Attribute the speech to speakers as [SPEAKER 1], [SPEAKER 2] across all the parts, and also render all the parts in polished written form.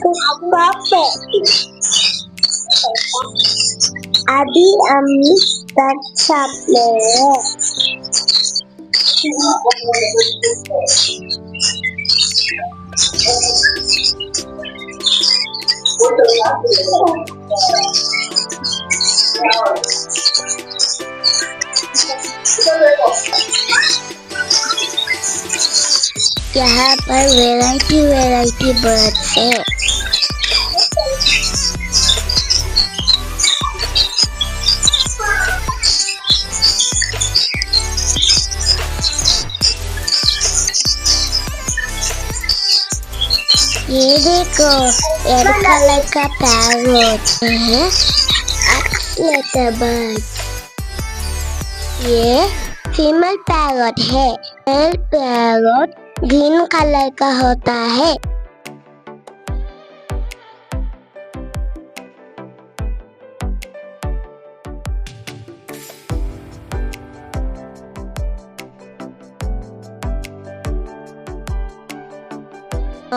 [SPEAKER 1] पुष्पा अभी हम तक छापले यहाँ पर वैरायटी बर्ड्स है। ये देखो रेड कलर का पैरोट है। बर्ड ये फीमेल पैरोट है। मेल पैरोट ग्रीन कलर का होता है।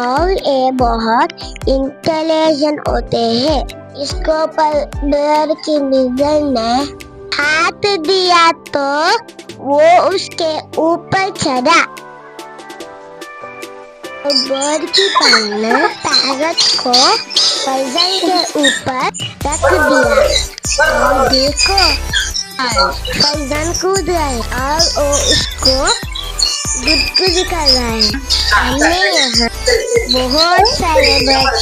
[SPEAKER 1] और ये बहुत इंटेलिजेंट होते हैं। इसको पर बर्ड की मिजर ने हाथ दिया तो वो उसके ऊपर चढ़ा। बर्ड की पल ने पैरट को फैजन के ऊपर रख दिया और देखो फैजन कूद रहा है और वो उसको गुदगुद कर रहा है। हमने यहाँ बहुत सारे बर्ड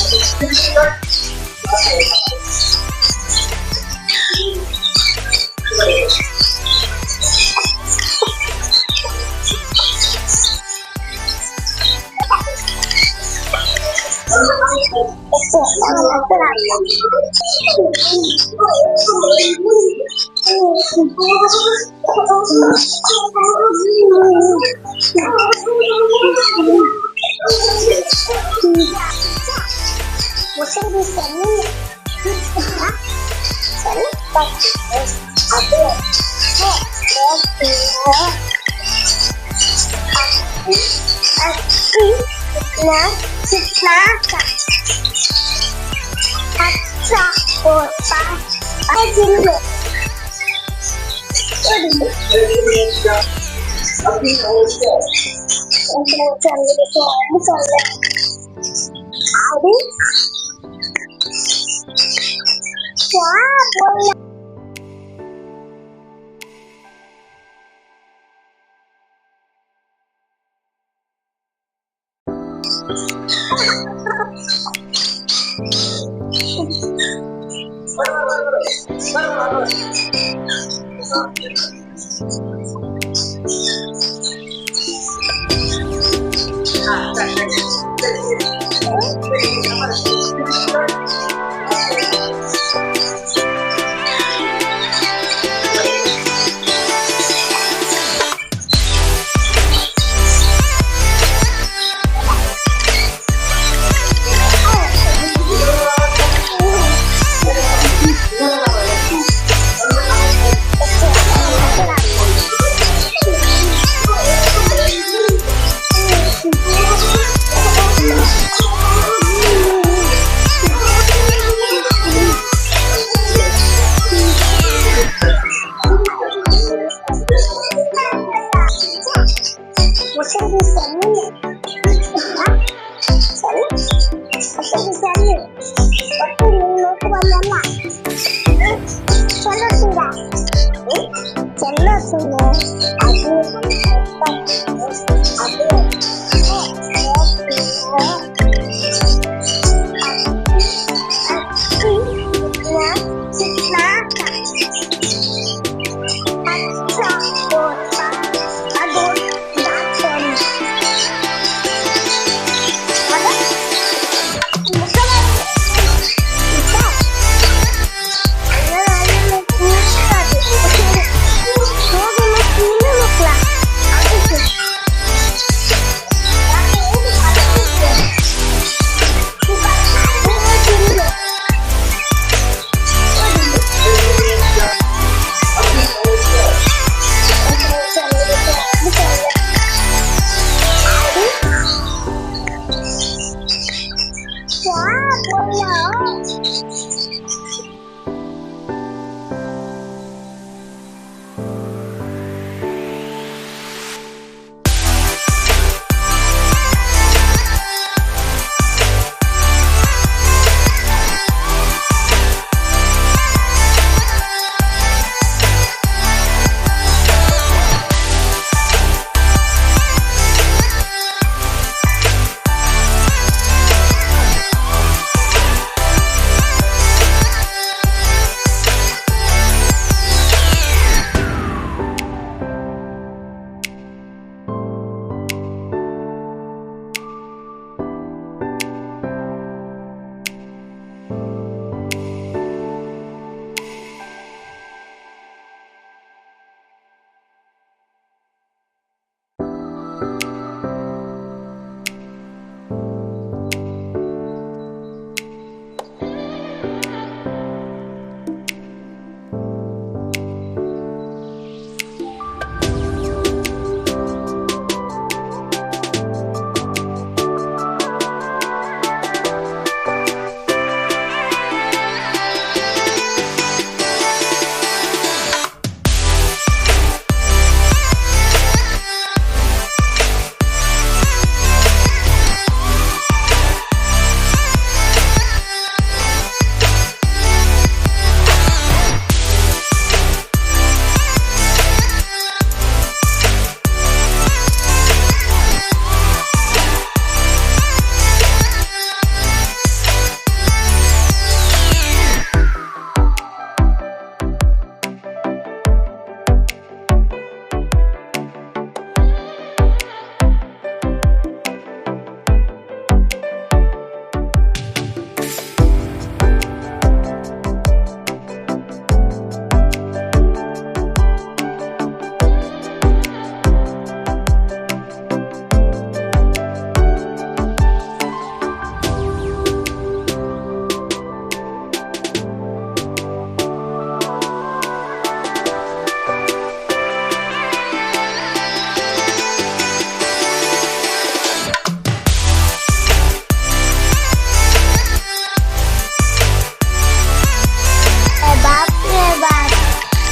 [SPEAKER 1] अच्छा होता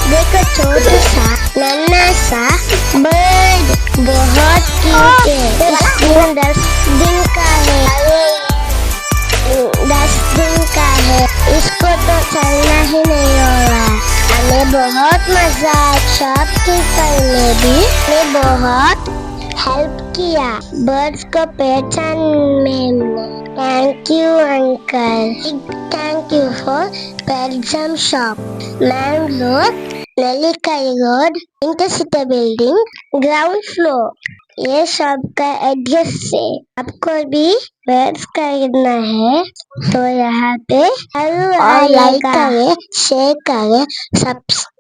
[SPEAKER 1] देखो छोटा सा नन्हा सा बर्ड, बहुत क्यूट है। इसको 10 दिन का है, 10 दिन का है। इसको तो चलना ही नहीं हो रहा। हमें बहुत मजा आया। शॉपकीपर ने भी हमें बहुत हेल्प किया बर्ड्स को पहचानने में। Thank you uncle. Thank you for पेल्जम शॉप, मैंगलोर, नलिकाई road, intercity building, ground floor. ये शॉप का एड्रेस है। आपको भी बर्ड्स खरीदना है तो यहाँ पे लाइक करें, शेयर करें, सब्सक्राइब